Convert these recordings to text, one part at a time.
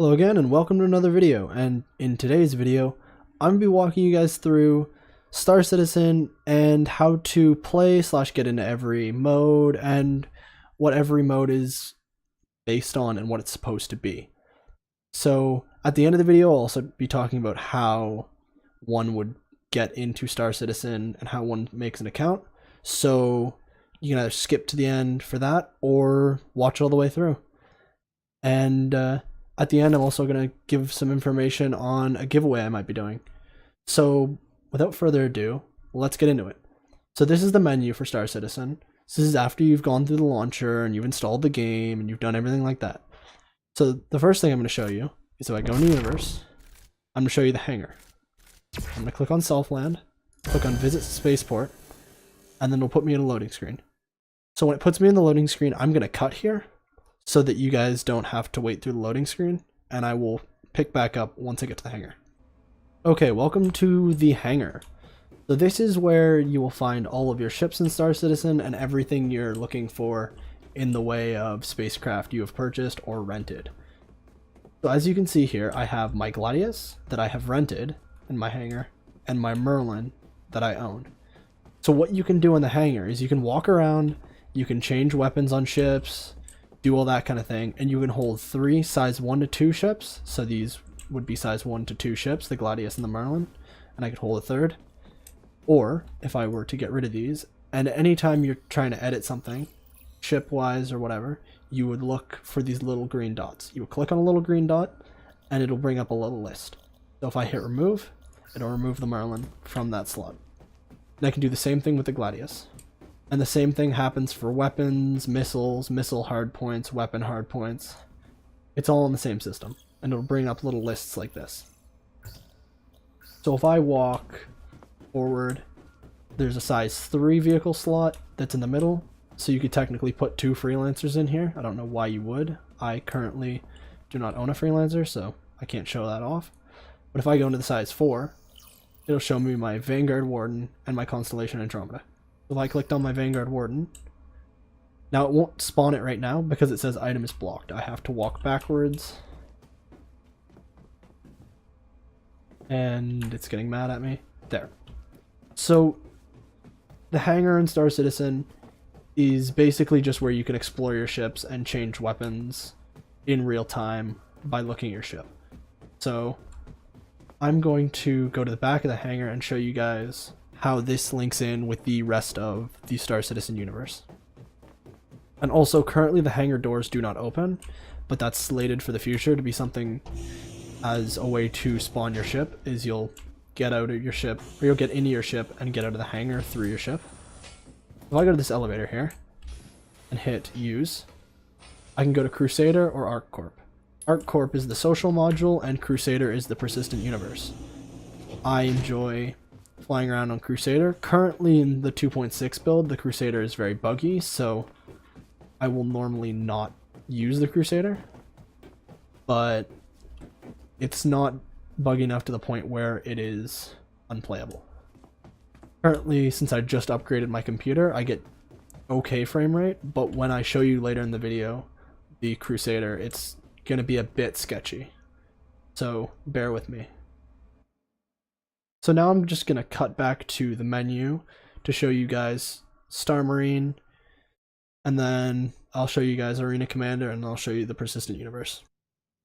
Hello again and welcome to another video, and in today's video I'm going to be walking you guys through StarCitizen and how to play / get into every mode and what every mode is based on and what it's supposed to be. So at the end of the video I'll also be talking about how one would get into StarCitizen and how one makes an account, so you can either skip to the end for that or watch all the way through. And at the end, I'm also going to give some information on a giveaway I might be doing. So without further ado, let's get into it. So this is the menu for StarCitizen. This is after you've gone through the launcher and you've installed the game and you've done everything like that. So the first thing I'm going to show you is if I go into Universe, I'm going to show you the hangar. I'm going to click on Selfland, click on Visit Spaceport, and then it'll put me in a loading screen. So when it puts me in the loading screen, I'm going to cut here, so that you guys don't have to wait through the loading screen, and I will pick back up once I get to the hangar. Okay, welcome to the hangar. So this is where you will find all of your ships in StarCitizen and everything you're looking for in the way of spacecraft you have purchased or rented. So as you can see here, I have my Gladius that I have rented in my hangar, and my Merlin that I own. So what you can do in the hangar is you can walk around, you can change weapons on ships, do all that kind of thing, and you can hold 3 size 1 to 2 ships. So these would be size 1 to 2 ships, the Gladius and the Merlin, and I could hold a third. Or if I were to get rid of these, and anytime you're trying to edit something, ship wise or whatever, you would look for these little green dots. You would click on a little green dot and it'll bring up a little list. So if I hit remove, it'll remove the Merlin from that slot. And I can do the same thing with the Gladius. And the same thing happens for weapons, missiles, missile hardpoints, weapon hardpoints. It's all in the same system, and it'll bring up little lists like this. So if I walk forward, there's a size 3 vehicle slot that's in the middle, so you could technically put 2 freelancers in here. I don't know why you would. I currently do not own a freelancer, so I can't show that off. But if I go into the size 4, it'll show me my Vanguard Warden and my Constellation Andromeda. If I clicked on my Vanguard Warden, now it won't spawn it right now because it says item is blocked. I have to walk backwards. And it's getting mad at me. There. So the hangar in StarCitizen is basically just where you can explore your ships and change weapons in real time by looking at your ship. So I'm going to go to the back of the hangar and show you guys how this links in with the rest of the StarCitizen universe. And also, currently the hangar doors do not open, but that's slated for the future to be something as a way to spawn your ship, is you'll get out of your ship, or you'll get into your ship and get out of the hangar through your ship. If I go to this elevator here and hit use, I can go to Crusader or ArcCorp. ArcCorp is the social module and Crusader is the persistent universe. I enjoy flying around on Crusader. Currently in the 2.6 build, the Crusader is very buggy, so I will normally not use the Crusader, but it's not buggy enough to the point where it is unplayable. Currently, since I just upgraded my computer, I get okay frame rate, but when I show you later in the video the Crusader, it's gonna be a bit sketchy, so bear with me. So now I'm just going to cut back to the menu to show you guys Star Marine, and then I'll show you guys Arena Commander, and I'll show you the Persistent Universe.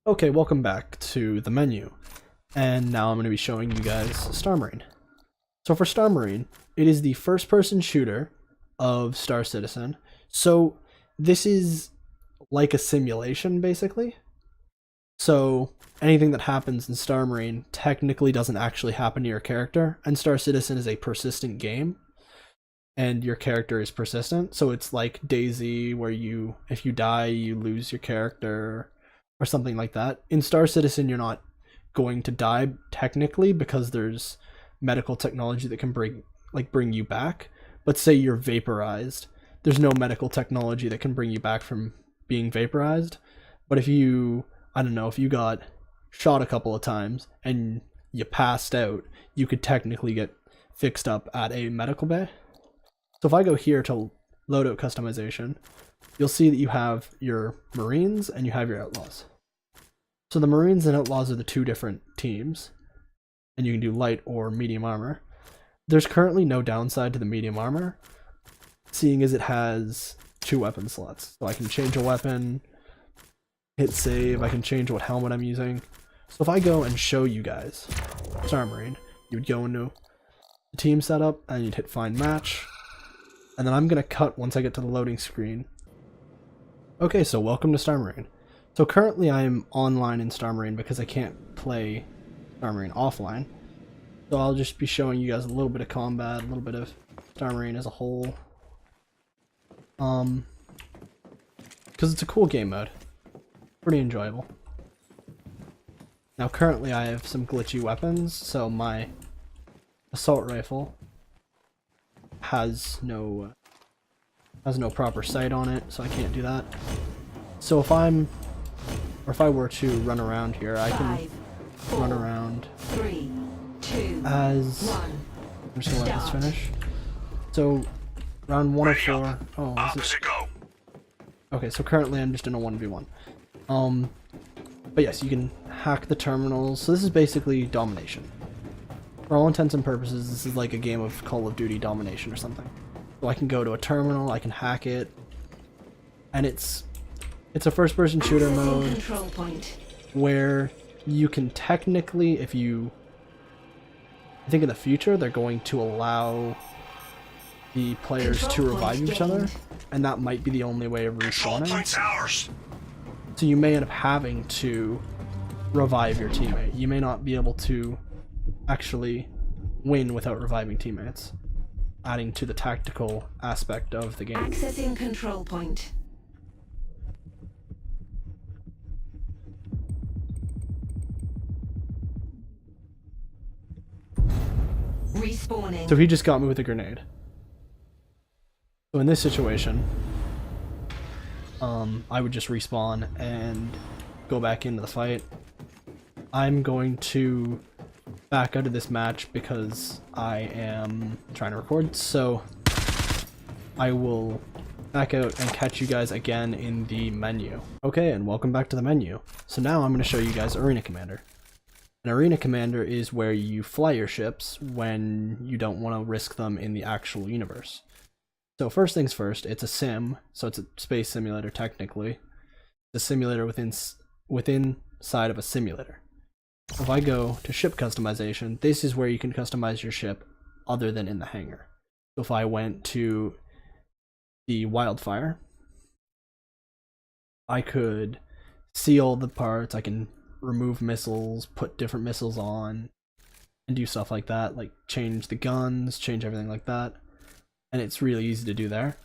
Okay, welcome back to the menu, and now I'm going to be showing you guys Star Marine. So for Star Marine, it is the first-person shooter of StarCitizen, so this is like a simulation, basically. So anything that happens in Star Marine technically doesn't actually happen to your character, and StarCitizen is a persistent game, and your character is persistent. So it's like DayZ, where if you die, you lose your character, or something like that. In StarCitizen, you're not going to die technically because there's medical technology that can bring you back. But say you're vaporized, there's no medical technology that can bring you back from being vaporized. But if you got shot a couple of times and you passed out, you could technically get fixed up at a medical bay. So if I go here to loadout customization, you'll see that you have your Marines and you have your Outlaws. So the Marines and Outlaws are the two different teams, and you can do light or medium armor. There's currently no downside to the medium armor, seeing as it has 2 weapon slots. So I can change a weapon, hit save, I can change what helmet I'm using. So if I go and show you guys Star Marine, you would go into the team setup and you'd hit find match, and then I'm going to cut once I get to the loading screen. Okay, so welcome to Star Marine. So currently I'm online in Star Marine because I can't play Star Marine offline. So I'll just be showing you guys a little bit of combat, a little bit of Star Marine as a whole. Because it's a cool game mode. Pretty enjoyable. Now currently I have some glitchy weapons, so my assault rifle has no proper sight on it, so I can't do that. So if I were to run around here, I can run around as... I'm just gonna let this finish. So, round 1 of 4. Oh, is it? Okay, so currently I'm just in a 1v1. But yes, you can hack the terminals. So this is basically domination. For all intents and purposes, this is like a game of Call of Duty domination or something. So I can go to a terminal, I can hack it, and it's a first-person shooter mode where you can technically, I think in the future they're going to allow the players to revive each other, and that might be the only way of respawning. So you may end up having to revive your teammate. You may not be able to actually win without reviving teammates, adding to the tactical aspect of the game. Accessing control point. Respawning. So he just got me with a grenade. So in this situation, I would just respawn and go back into the fight. I'm going to back out of this match because I am trying to record, so I will back out and catch you guys again in the menu. Okay, and welcome back to the menu. So now I'm going to show you guys Arena Commander. An Arena Commander is where you fly your ships when you don't want to risk them in the actual universe. So first things first, it's a sim, so it's a space simulator technically. It's a simulator inside of a simulator. If I go to ship customization, this is where you can customize your ship other than in the hangar. So if I went to the Wildfire, I could see all the parts, I can remove missiles, put different missiles on, and do stuff like that, like change the guns, change everything like that. And it's really easy to do there.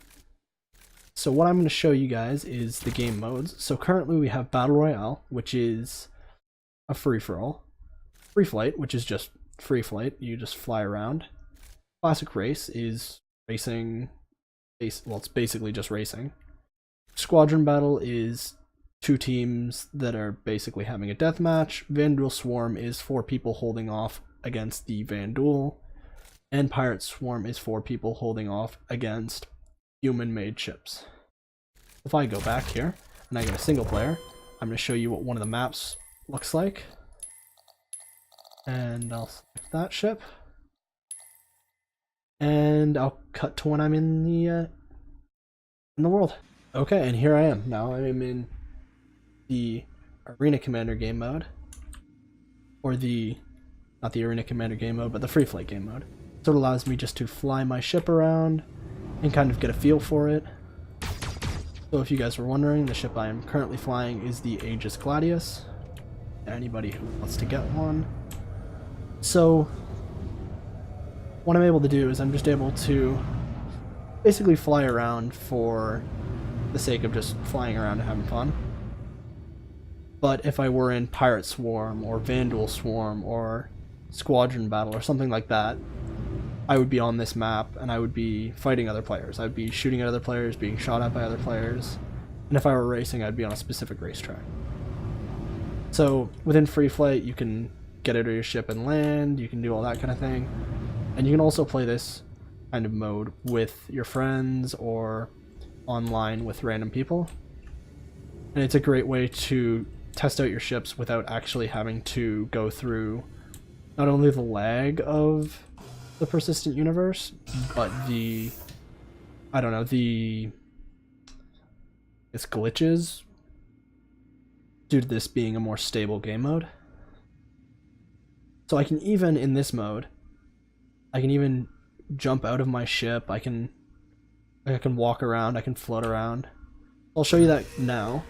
So what I'm going to show you guys is the game modes. So currently we have Battle Royale, which is a free-for-all. Free Flight, which is just free flight, you just fly around. Classic Race is racing, well, it's basically just racing. Squadron Battle is 2 teams that are basically having a deathmatch. Vanduul Swarm is 4 people holding off against the Vanduul. And Pirate Swarm is 4 people holding off against human-made ships. If I go back here, and I get a single player, I'm going to show you what one of the maps looks like. And I'll select that ship. And I'll cut to when I'm in the world. Okay, and here I am. Now I am in the Arena Commander game mode. Or not the Arena Commander game mode, but the Free Flight game mode. So it allows me just to fly my ship around and kind of get a feel for it. So if you guys were wondering, the ship I am currently flying is the Ageis Gladius. Anybody who wants to get one. So what I'm able to do is I'm just able to basically fly around for the sake of just flying around and having fun. But if I were in Pirate Swarm or Vanduul Swarm or Squadron Battle or something like that, I would be on this map and I would be fighting other players. I would be shooting at other players, being shot at by other players. And if I were racing, I'd be on a specific racetrack. So within Free Flight, you can get out of your ship and land, you can do all that kind of thing. And you can also play this kind of mode with your friends or online with random people. And it's a great way to test out your ships without actually having to go through not only the lag of the persistent universe, but the, I don't know, it's glitches due to this being a more stable game mode. So I can even, in this mode, I can even jump out of my ship, I can walk around, I can float around. I'll show you that now.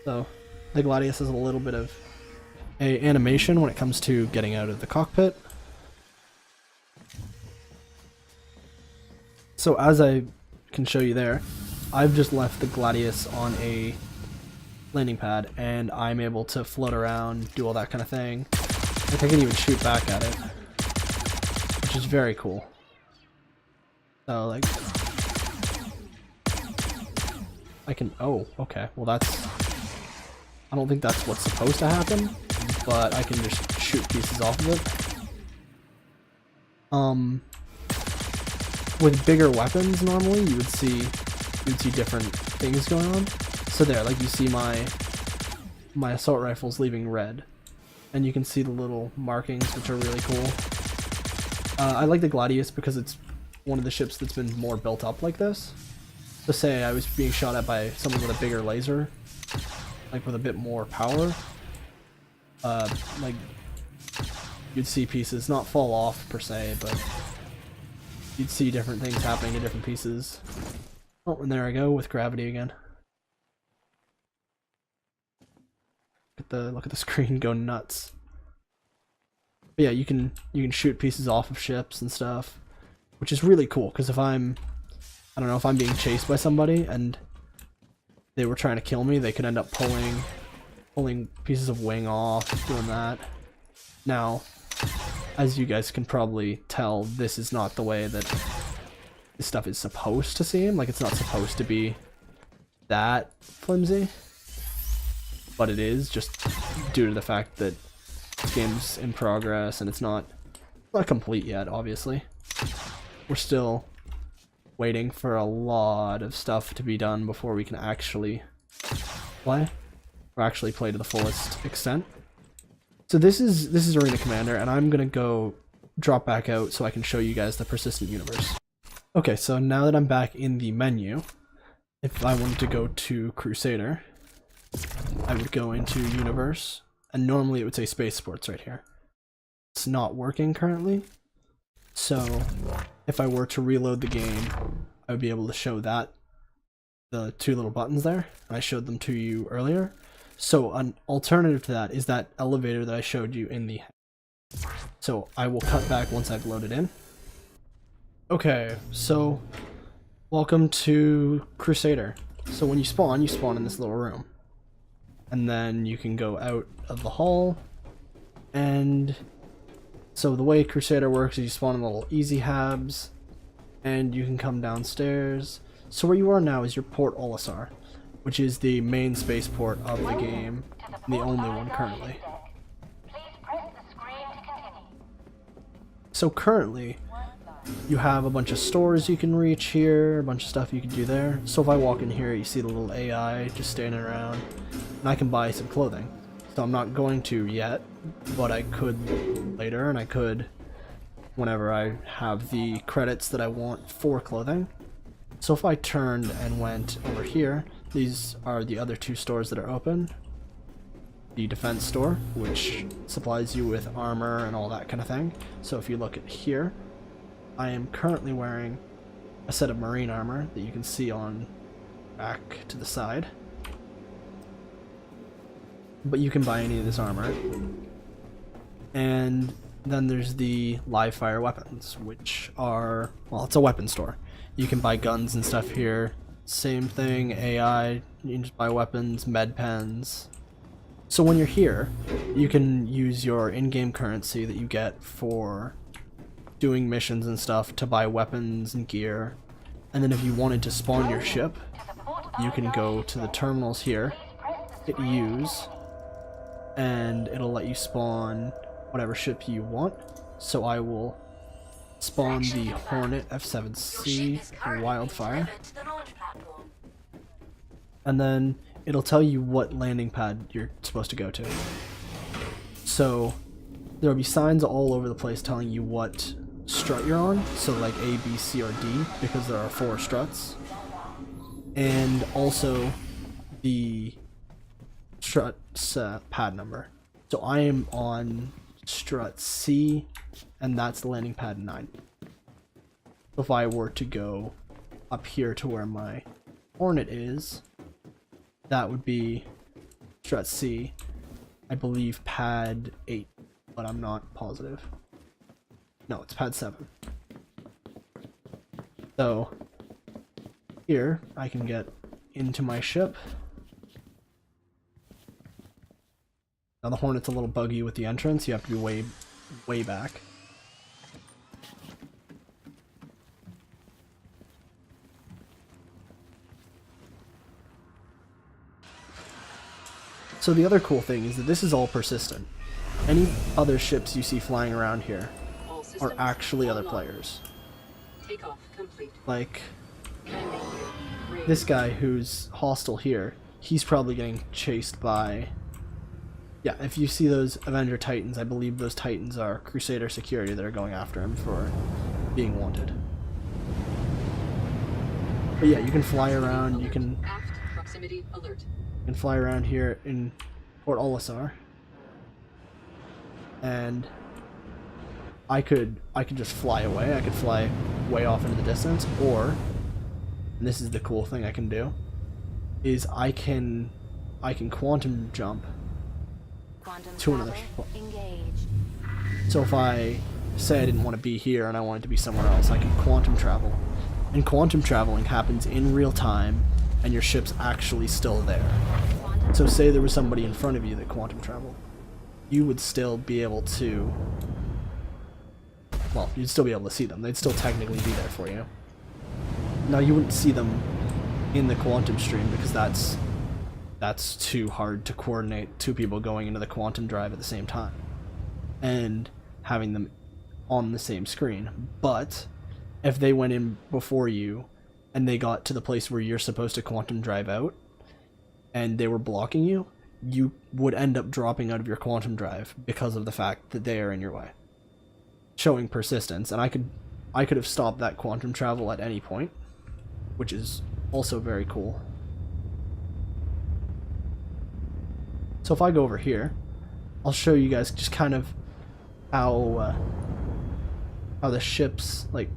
So, the Gladius has a little bit of a animation when it comes to getting out of the cockpit. So as I can show you there, I've just left the Gladius on a landing pad, and I'm able to float around, do all that kind of thing. Like I can even shoot back at it, which is very cool. So like, I can, oh, okay, well that's, I don't think that's what's supposed to happen, but I can just shoot pieces off of it. With bigger weapons normally you'd see different things going on. So there, like you see my assault rifle's leaving red, and you can see the little markings, which are really cool. I like the Gladius because it's one of the ships that's been more built up like this. So say I was being shot at by someone with a bigger laser, like with a bit more power, like you'd see pieces not fall off per se, but you'd see different things happening to different pieces. Oh, and there I go with gravity again. Look at the screen go nuts. But yeah, you can shoot pieces off of ships and stuff, which is really cool. Because if I don't know, if I'm being chased by somebody and they were trying to kill me, they could end up pulling pieces of wing off, doing that. Now, as you guys can probably tell, this is not the way that this stuff is supposed to seem. Like, it's not supposed to be that flimsy, but it is, just due to the fact that this game's in progress and it's not complete yet, obviously. We're still waiting for a lot of stuff to be done before we can actually play, or actually play to the fullest extent. So this is Arena Commander, and I'm gonna go drop back out so I can show you guys the persistent universe. Okay, so now that I'm back in the menu, if I wanted to go to Crusader, I would go into Universe, and normally it would say Space Sports right here. It's not working currently, so if I were to reload the game, I would be able to show that, the two little buttons there, and I showed them to you earlier. So an alternative to that is that elevator that I showed you in the... So I will cut back once I've loaded in. Okay, so welcome to Crusader. So when you spawn in this little room. And then you can go out of the hall. And so the way Crusader works is you spawn in little easy habs. And you can come downstairs. So where you are now is your Port Olisar, which is the main spaceport of the game, and the only one currently. So currently, you have a bunch of stores you can reach here, a bunch of stuff you can do there. So if I walk in here, you see the little AI just standing around, and I can buy some clothing. So I'm not going to yet, but I could later, and I could whenever I have the credits that I want for clothing. So if I turned and went over here, these are the other two stores that are open. The defense store, which supplies you with armor and all that kind of thing. So if you look at here, I am currently wearing a set of marine armor that you can see on back to the side. But you can buy any of this armor. And then there's the live fire weapons, which are, well, it's a weapon store. You can buy guns and stuff here. Same thing, AI, you can just buy weapons, med pens. So when you're here, you can use your in-game currency that you get for doing missions and stuff to buy weapons and gear. And then if you wanted to spawn your ship, you can go to the terminals here, hit use, and it'll let you spawn whatever ship you want. So I will spawn the Hornet F7C Wildfire. And then it'll tell you what landing pad you're supposed to go to. So there'll be signs all over the place telling you what strut you're on, so like A, B, C, or D, because there are 4 struts, and also the strut's pad number. So I am on strut C, and that's the landing pad 9. If I were to go up here to where my Hornet is, that would be strut C, I believe pad 8, but I'm not positive. No, it's pad 7. So here I can get into my ship. Now the Hornet's a little buggy with the entrance, you have to be way back. So the other cool thing is that this is all persistent. Any other ships you see flying around here are actually other players. Takeoff complete. Like this guy who's hostile here, he's probably getting chased by... Yeah, if you see those Avenger Titans, I believe those Titans are Crusader security that are going after him for being wanted. But yeah, you can fly around, you can fly around here in Port Olisar. And I could just fly away. I could fly way off into the distance, or, and this is the cool thing I can do, is I can quantum jump to another spot. So if I say I didn't want to be here and I wanted to be somewhere else, I can quantum travel. And quantum traveling happens in real time, and your ship's actually still there. So say there was somebody in front of you that quantum traveled, you would still be able to, well, you'd still be able to see them. They'd still technically be there for you. Now you wouldn't see them in the quantum stream because that's too hard to coordinate 2 people going into the quantum drive at the same time and having them on the same screen. But if they went in before you and they got to the place where you're supposed to quantum drive out and they were blocking you, you would end up dropping out of your quantum drive because of the fact that they are in your way, showing persistence. And I could have stopped that quantum travel at any point, which is also very cool. So if I go over here, I'll show you guys just kind of how the ships, like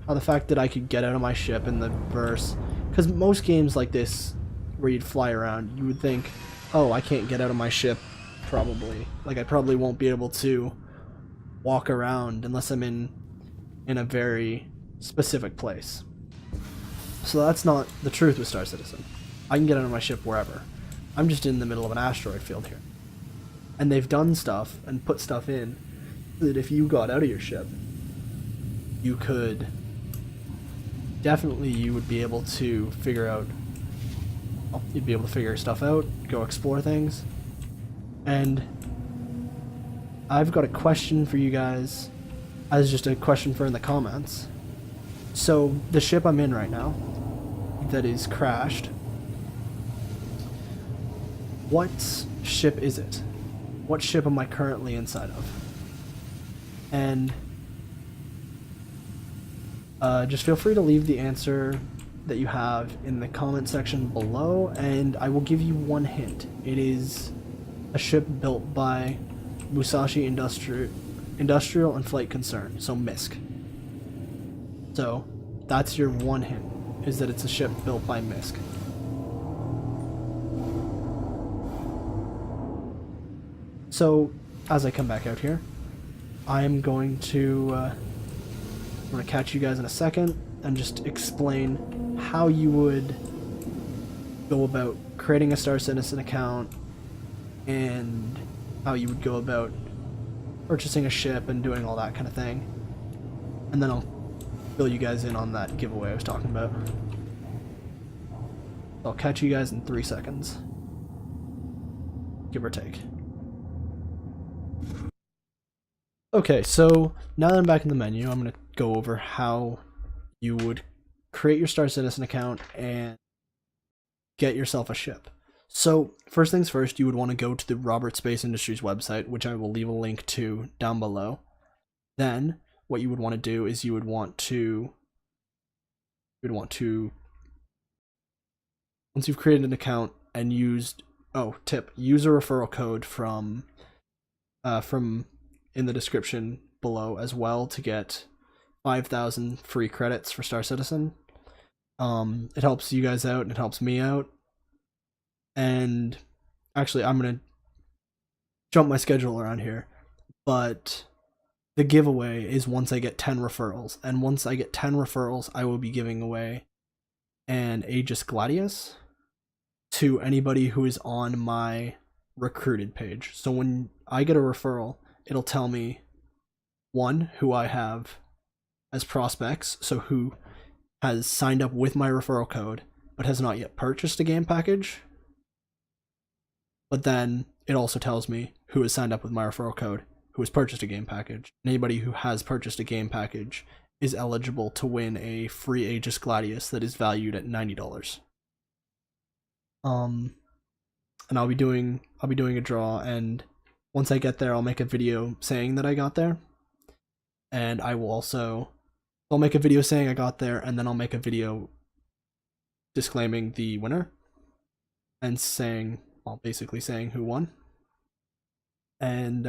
how the fact that I could get out of my ship in the verse, because most games like this where you'd fly around, you would think, oh, I can't get out of my ship, probably. Like I probably won't be able to walk around unless I'm in a very specific place. So that's not the truth with StarCitizen. I can get out of my ship wherever. I'm just in the middle of an asteroid field here. And they've done stuff and put stuff in so that if you got out of your ship, you could definitely, you would be able to figure out, well, you'd be able to figure stuff out, go explore things. And I've got a question for you guys, as just a question for in the comments. So the ship I'm in right now that is crashed, what ship is it? What ship am I currently inside of? And just feel free to leave the answer that you have in the comment section below, and I will give you one hint. It is a ship built by Musashi Industrial and Flight Concern, so MISC. So that's your one hint, is that it's a ship built by MISC. So, as I come back out here, I'm going to catch you guys in a second and just explain how you would go about creating a StarCitizen account and how you would go about purchasing a ship and doing all that kind of thing. And then I'll fill you guys in on that giveaway I was talking about. I'll catch you guys in 3 seconds, give or take. Okay, so now that I'm back in the menu, I'm going to go over how you would create your StarCitizen account and get yourself a ship. So first things first, you would want to go to the Robert Space Industries website, which I will leave a link to down below. Then what you would want to do is you would want to once you've created an account and used use a referral code from in the description below as well to get 5,000 free credits for StarCitizen. It helps you guys out and it helps me out. And actually, I'm gonna jump my schedule around here, but the giveaway is once I get 10 referrals, and once I get 10 referrals, I will be giving away an Ageis Gladius to anybody who is on my recruited page. So when I get a referral, it'll tell me one, who I have as prospects, so who has signed up with my referral code but has not yet purchased a game package. But then it also tells me who has signed up with my referral code, who has purchased a game package. Anybody who has purchased a game package is eligible to win a free Aegis Gladius that is valued at $90. And I'll be doing a draw, and once I get there, I'll make a video saying that I got there. And I'll make a video saying I got there, and then I'll make a video disclaiming the winner and basically saying who won. And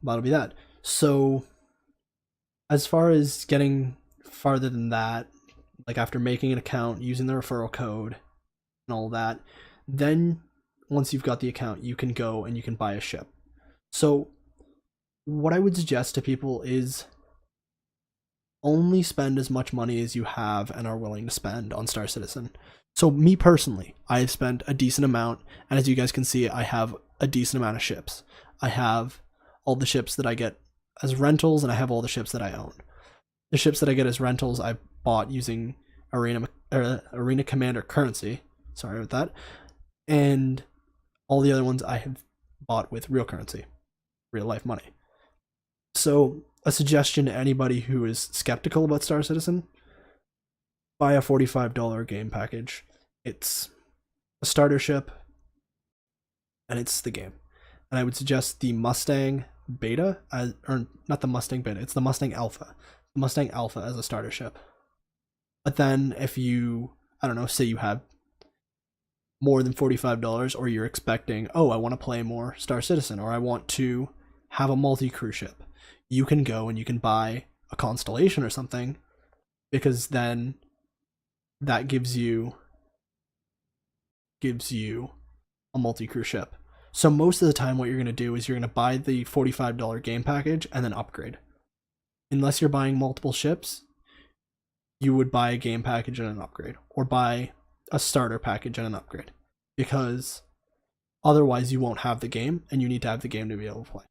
that'll be that. So as far as getting farther than that, like after making an account, using the referral code and all that, then once you've got the account, you can go and you can buy a ship. So what I would suggest to people is only spend as much money as you have and are willing to spend on StarCitizen. So me personally, I have spent a decent amount, and as you guys can see, I have a decent amount of ships. I have all the ships that I get as rentals, and I have all the ships that I own. The ships that I get as rentals, I bought using Arena Commander currency. Sorry about that. And all the other ones I have bought with real currency, real life money. So a suggestion to anybody who is skeptical about StarCitizen: buy a $45 game package. It's a starter ship, and it's the game. And I would suggest the Mustang Beta, or not the Mustang Beta, it's the Mustang Alpha. The Mustang Alpha as a starter ship. But then if you, I don't know, say you have more than $45, or you're expecting, oh, I want to play more StarCitizen, or I want to have a multi-crew ship, you can go and you can buy a Constellation or something, because then that gives you a multi-crew ship. So most of the time what you're going to do is you're going to buy the $45 game package and then upgrade. Unless you're buying multiple ships, you would buy a game package and an upgrade, or buy a starter package and an upgrade, because otherwise you won't have the game, and you need to have the game to be able to play.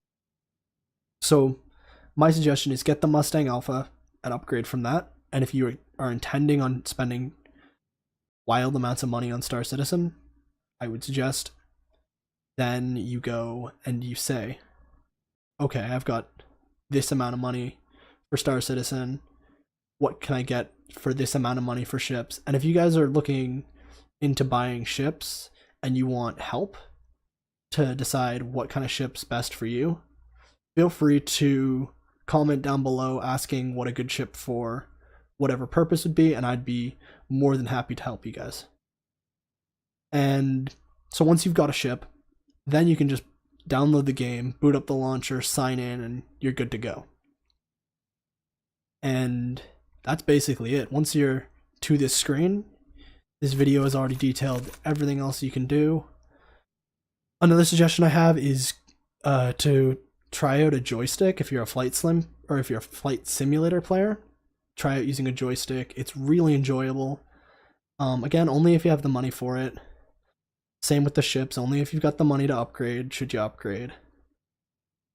So my suggestion is get the Mustang Alpha and upgrade from that. And if you are intending on spending wild amounts of money on StarCitizen, I would suggest then you go and you say, okay, I've got this amount of money for StarCitizen. What can I get for this amount of money for ships? And if you guys are looking into buying ships and you want help to decide what kind of ship's best for you, feel free to comment down below asking what a good ship for whatever purpose would be, and I'd be more than happy to help you guys. And so once you've got a ship, then you can just download the game, boot up the launcher, sign in, and you're good to go. And that's basically it. Once you're to this screen, this video has already detailed everything else you can do. Another suggestion I have is to try out a joystick if you're a flight simulator player. Try out using a joystick. It's really enjoyable. Again, only if you have the money for it. Same with the ships, only if you've got the money to upgrade, should you upgrade.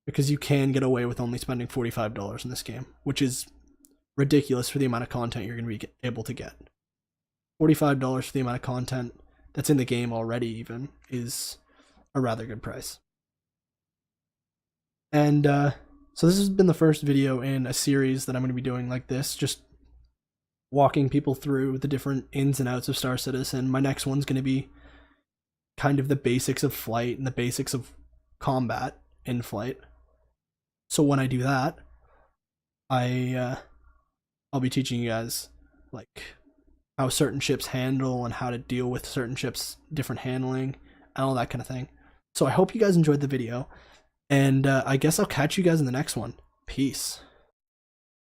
Because you can get away with only spending $45 in this game, which is ridiculous for the amount of content you're going to be able to get. $45 for the amount of content that's in the game already even is a rather good price. And so this has been the first video in a series that I'm going to be doing like this, just walking people through the different ins and outs of Star Citizen. My next one's going to be kind of the basics of flight and the basics of combat in flight. So when I do that, I'll be teaching you guys like how certain ships handle and how to deal with certain ships, different handling, and all that kind of thing. So I hope you guys enjoyed the video, and I guess I'll catch you guys in the next one. Peace.